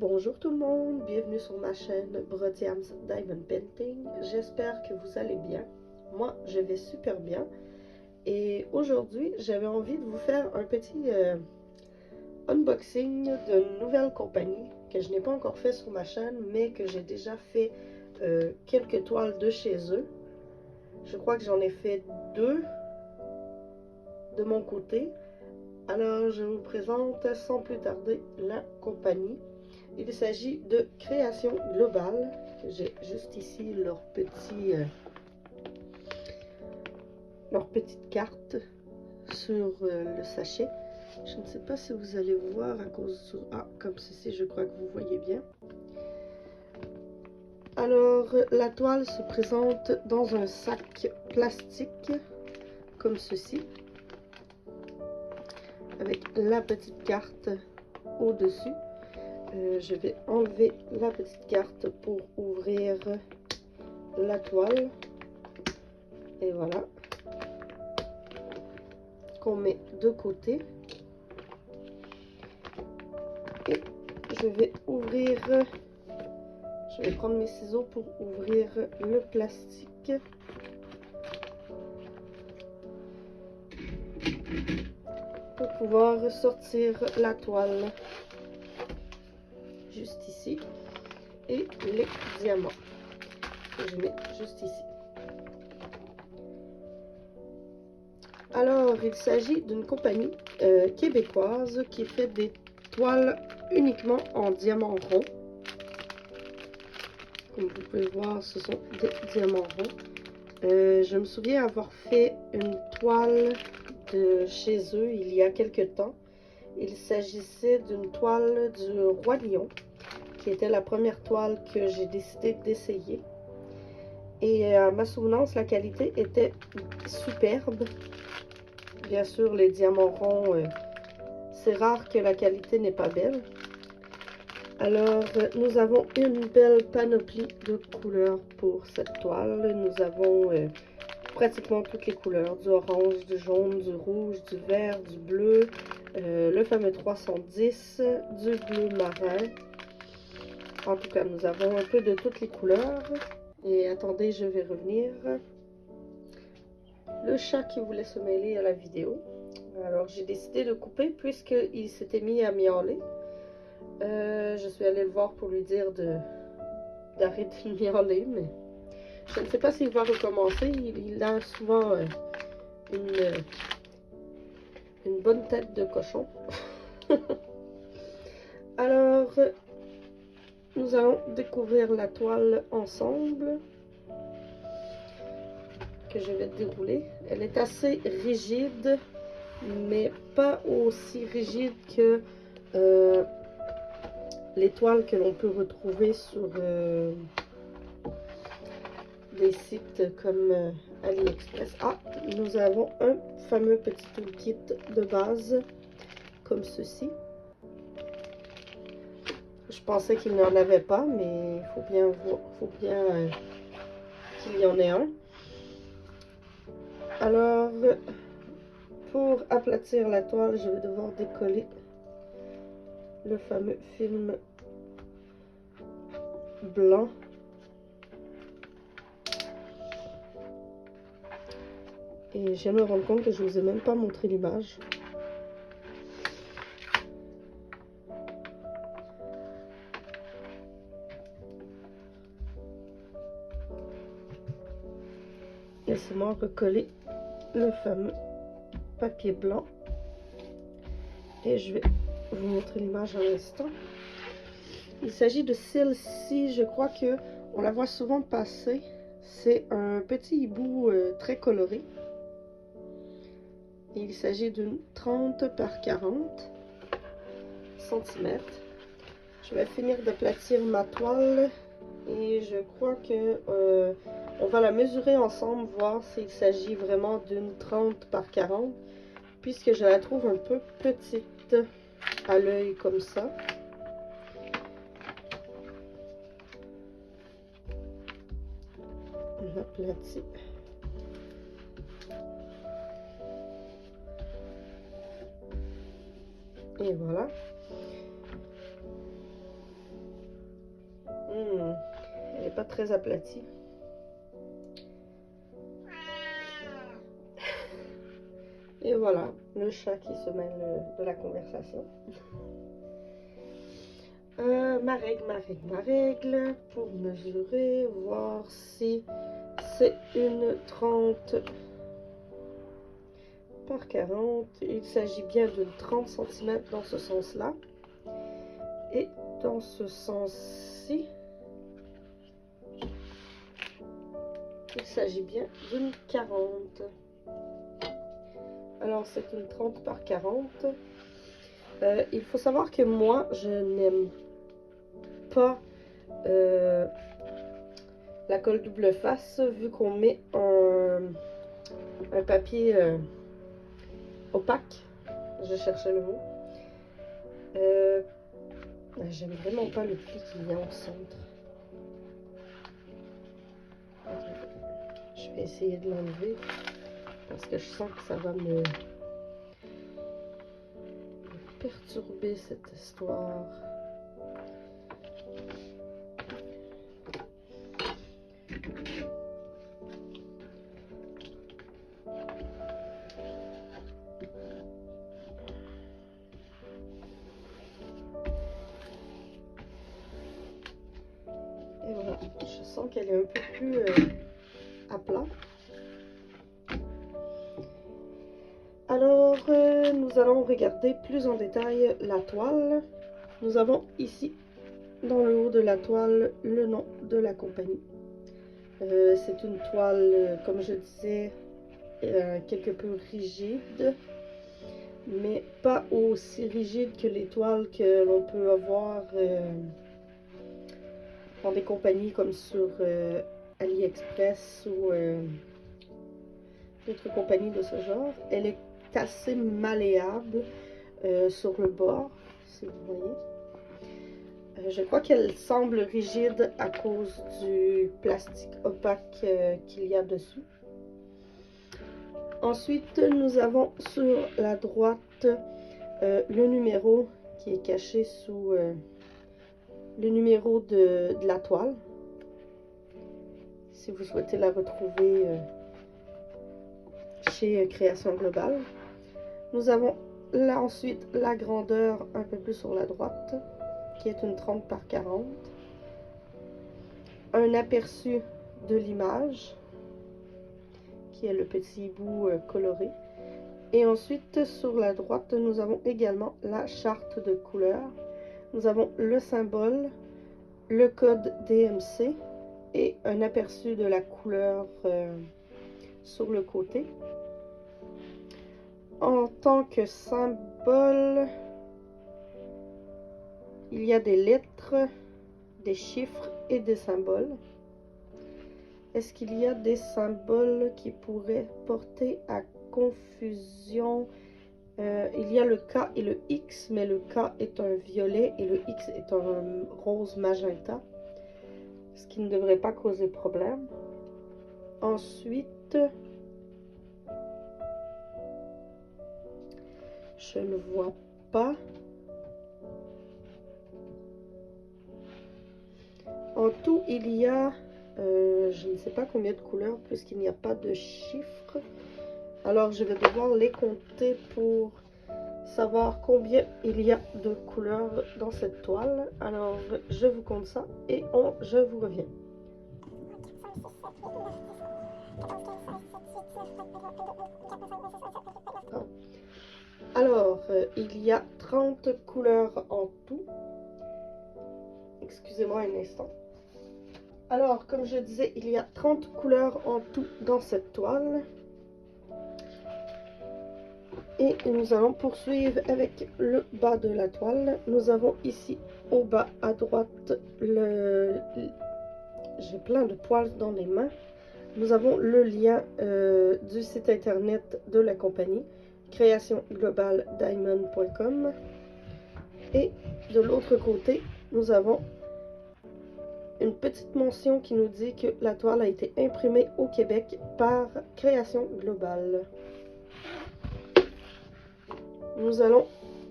Bonjour tout le monde, bienvenue sur ma chaîne Brotiam's Diamond Painting. J'espère que vous allez bien. Moi, je vais super bien. Et aujourd'hui, j'avais envie de vous faire un petit unboxing d'une nouvelle compagnie que je n'ai pas encore fait sur ma chaîne, mais que j'ai déjà fait quelques toiles de chez eux. Je crois que j'en ai fait 2 de mon côté. Alors, je vous présente sans plus tarder la compagnie. Il s'agit de Création Globale. J'ai juste ici leur petite carte sur le sachet. Je ne sais pas si vous allez voir à cause du... Ah, comme ceci, je crois que vous voyez bien. Alors, la toile se présente dans un sac plastique, comme ceci, avec la petite carte au-dessus. Je vais enlever la petite carte pour ouvrir la toile. Et voilà. Qu'on met de côté. Et je vais ouvrir... Je vais prendre mes ciseaux pour ouvrir le plastique. Pour pouvoir sortir la toile. Juste ici. Et les diamants. Que je mets juste ici. Alors, il s'agit d'une compagnie québécoise qui fait des toiles uniquement en diamant rond. Comme vous pouvez voir, ce sont des diamants ronds. Je me souviens avoir fait une toile de chez eux il y a quelque temps. Il s'agissait d'une toile du Roi Lion, qui était la première toile que j'ai décidé d'essayer. Et à ma souvenance, la qualité était superbe. Bien sûr, les diamants ronds, c'est rare que la qualité n'est pas belle. Alors, nous avons une belle panoplie de couleurs pour cette toile. Nous avons pratiquement toutes les couleurs, du orange, du jaune, du rouge, du vert, du bleu, le fameux 310, du bleu marin. En tout cas, nous avons un peu de toutes les couleurs. Et attendez, je vais revenir. Le chat qui voulait se mêler à la vidéo. Alors, j'ai décidé de couper puisqu'il s'était mis à miauler. Je suis allée le voir pour lui dire d'arrêter de miauler, mais je ne sais pas s'il va recommencer. Il a souvent une bonne tête de cochon. Alors, nous allons découvrir la toile ensemble, que je vais dérouler. Elle est assez rigide, mais pas aussi rigide que les toiles que l'on peut retrouver sur des sites comme AliExpress. Ah, nous avons un fameux petit toolkit de base, comme ceci. Je pensais qu'il n'en avait pas, mais il faut bien qu'il y en ait un. Alors, pour aplatir la toile, je vais devoir décoller le fameux film blanc. Et je viens de me rendre compte que je ne vous ai même pas montré l'image. Laissez-moi recoller le fameux papier blanc. Et je vais vous montrer l'image à l'instant. Il s'agit de celle-ci, je crois que on la voit souvent passer. C'est un petit hibou très coloré. Il s'agit d'une 30 par 40 cm. Je vais finir d'aplatir ma toile et je crois que on va la mesurer ensemble, voir s'il s'agit vraiment d'une 30 par 40, puisque je la trouve un peu petite à l'œil comme ça. On aplatit. Et voilà. pas très aplati. Et voilà, le chat qui se mêle de la conversation. Ma règle pour mesurer, voir si c'est une 30 par 40. Il s'agit bien d'une 30 cm dans ce sens-là. Et dans ce sens-ci, il s'agit bien d'une 40. Alors, c'est une 30 par 40. Il faut savoir que moi, je n'aime pas la colle double face, vu qu'on met un papier opaque. Je cherchais le mot. J'aime vraiment pas le pli qui vient au centre. Je vais essayer de l'enlever parce que je sens que ça va me perturber cette histoire. Et voilà, je sens qu'elle est un peu plus à plat. Alors, nous allons regarder plus en détail la toile. Nous avons ici, dans le haut de la toile, le nom de la compagnie. C'est une toile, comme je disais, quelque peu rigide, mais pas aussi rigide que les toiles que l'on peut avoir dans des compagnies comme sur AliExpress ou d'autres compagnies de ce genre. Elle est assez malléable sur le bord, si vous voyez. Je crois qu'elle semble rigide à cause du plastique opaque qu'il y a dessus. Ensuite, nous avons sur la droite le numéro qui est caché sous le numéro de la toile. Si vous souhaitez la retrouver chez Création Globale. Nous avons là ensuite la grandeur un peu plus sur la droite, qui est une 30 par 40. Un aperçu de l'image, qui est le petit bout coloré. Et ensuite, sur la droite, nous avons également la charte de couleurs. Nous avons le symbole, le code DMC et un aperçu de la couleur sur le côté. En tant que symbole, il y a des lettres, des chiffres et des symboles. Est-ce qu'il y a des symboles qui pourraient porter à confusion? Il y a le K et le X, mais le K est un violet et le X est un rose magenta, ce qui ne devrait pas causer problème. Ensuite, je ne vois pas. En tout, il y a, je ne sais pas combien de couleurs puisqu'il n'y a pas de chiffres. Alors, je vais devoir les compter pour savoir combien il y a de couleurs dans cette toile. Alors, je vous compte ça et je vous reviens. Alors, il y a 30 couleurs en tout. Excusez-moi un instant. Alors, comme je disais, il y a 30 couleurs en tout dans cette toile. Et nous allons poursuivre avec le bas de la toile. Nous avons ici, au bas à droite, j'ai plein de poils dans les mains. Nous avons le lien du site internet de la compagnie, créationglobale-diamond.com. Et de l'autre côté, nous avons une petite mention qui nous dit que la toile a été imprimée au Québec par Création Globale. Nous allons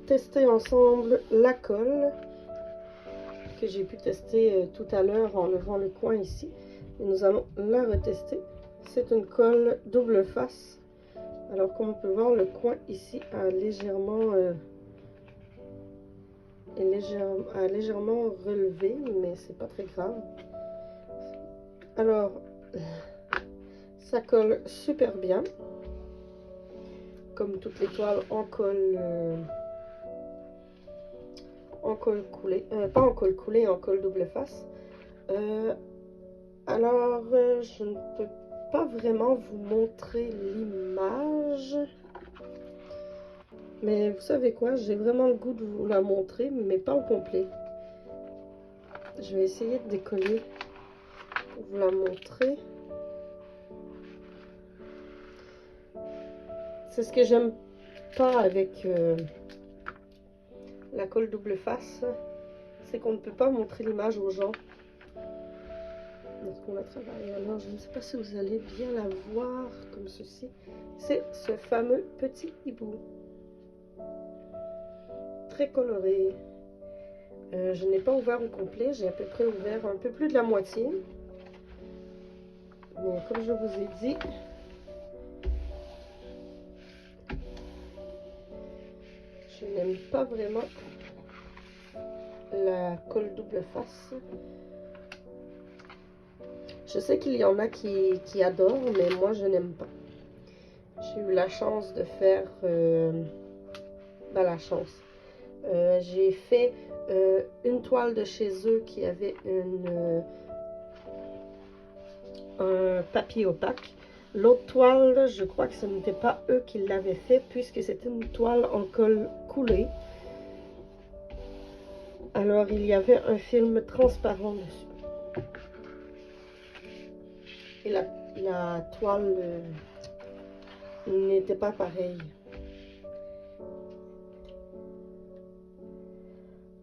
tester ensemble la colle. que j'ai pu tester tout à l'heure en levant le coin ici. Et nous allons la retester. C'est une colle double face. Alors comme on peut voir, le coin ici a légèrement relevé, mais c'est pas très grave. Alors, ça colle super bien. Comme toutes les toiles en colle coulée, pas en colle coulée, en colle double face. Alors, je ne peux pas vraiment vous montrer l'image. Mais vous savez quoi, j'ai vraiment le goût de vous la montrer, mais pas au complet. Je vais essayer de décoller pour vous la montrer. C'est ce que j'aime pas avec la colle double face, c'est qu'on ne peut pas montrer l'image aux gens lorsqu'on la travaille. Alors, je ne sais pas si vous allez bien la voir comme ceci. C'est ce fameux petit hibou. Très coloré. Je n'ai pas ouvert au complet, j'ai à peu près ouvert un peu plus de la moitié. Mais comme je vous ai dit, je n'aime pas vraiment la colle double face. Je sais qu'il y en a qui adorent, mais moi je n'aime pas. J'ai eu la chance de faire... j'ai fait une toile de chez eux qui avait un papier opaque. L'autre toile, je crois que ce n'était pas eux qui l'avaient fait, puisque c'était une toile en colle coulée. Alors, il y avait un film transparent dessus. Et la toile n'était pas pareille.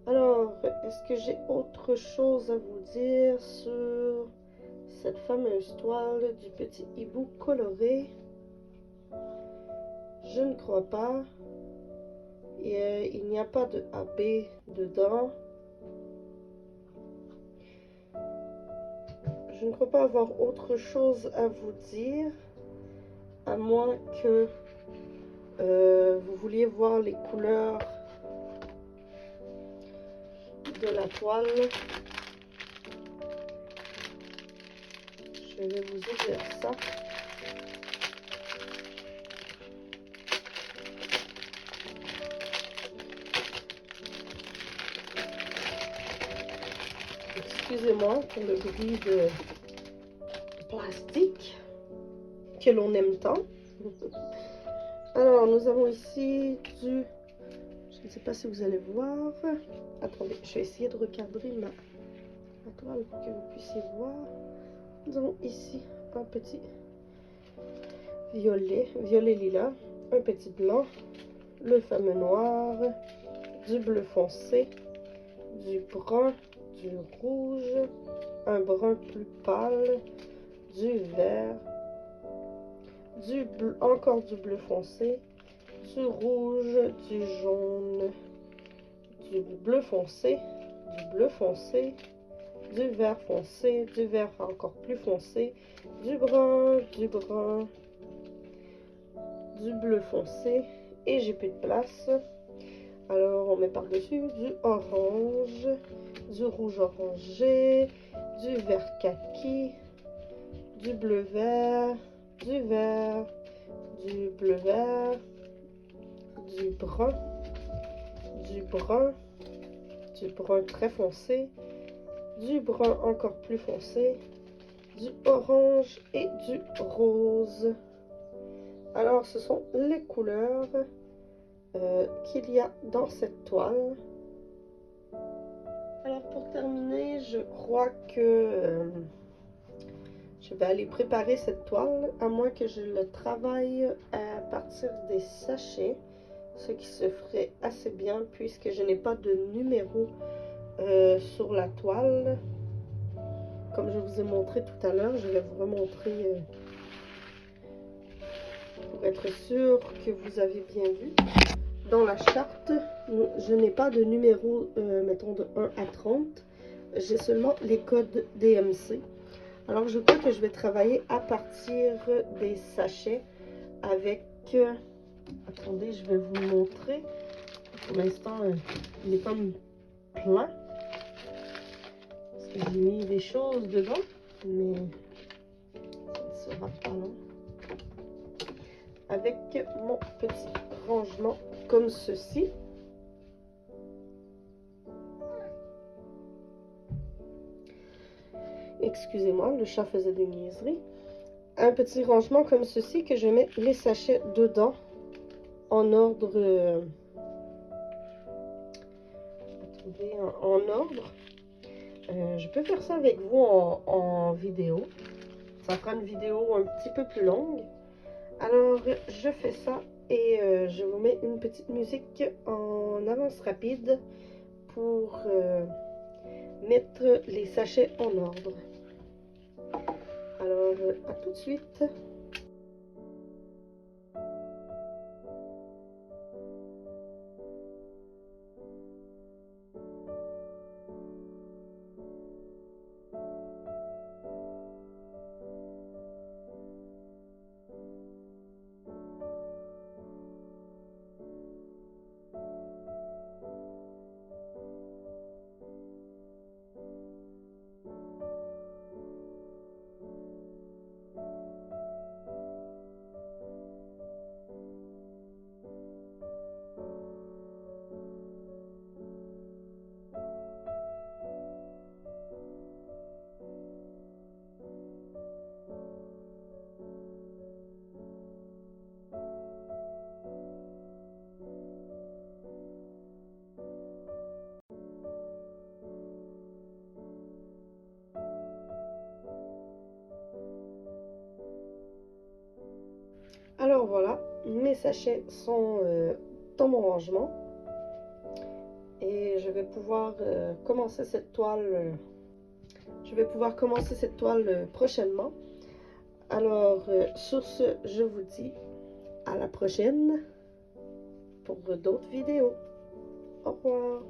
Alors, est-ce que j'ai autre chose à vous dire sur cette fameuse toile du petit hibou coloré? Je ne crois pas. Et, il n'y a pas de AB dedans. Je ne crois pas avoir autre chose à vous dire, à moins que vous vouliez voir les couleurs de la toile. Je vais vous ouvrir ça. Excusez-moi pour le bruit de plastique que l'on aime tant. Alors, nous avons ici du... Je ne sais pas si vous allez voir. Attendez, je vais essayer de recadrer ma toile pour que vous puissiez voir. Nous avons ici un petit violet lilas, un petit blanc, le fameux noir, du bleu foncé, du brun, du rouge, un brun plus pâle, du vert, du bleu, encore du bleu foncé, du rouge, du jaune, du bleu foncé, du vert foncé, du vert encore plus foncé, du brun, du bleu foncé, et j'ai plus de place. Alors on met par-dessus du orange, du rouge orangé, du vert kaki, du bleu vert, du vert, du bleu vert, du brun très foncé, du brun encore plus foncé, du orange et du rose. Alors ce sont les couleurs qu'il y a dans cette toile. Alors pour terminer, je crois que je vais aller préparer cette toile, à moins que je le travaille à partir des sachets, ce qui se ferait assez bien puisque je n'ai pas de numéro sur la toile. Comme je vous ai montré tout à l'heure, je vais vous remontrer pour être sûr que vous avez bien vu. Dans la charte, je n'ai pas de numéro, mettons de 1 à 30. j'ai seulement les codes DMC. Alors, je crois que je vais travailler à partir des sachets avec... attendez, je vais vous montrer. Pour l'instant, il est comme plein. Parce que j'ai mis des choses dedans, mais ça ne sera pas long. Avec mon petit rangement comme ceci. Excusez-moi, le chat faisait des niaiseries. Un petit rangement comme ceci que je mets les sachets dedans en ordre. En ordre. Je peux faire ça avec vous en vidéo. Ça fera une vidéo un petit peu plus longue. Alors, je fais ça et je vous mets une petite musique en avance rapide pour mettre les sachets en ordre. Alors, à tout de suite. Alors voilà, mes sachets sont dans mon rangement et je vais pouvoir commencer cette toile. Prochainement. Alors sur ce, je vous dis à la prochaine pour d'autres vidéos. Au revoir.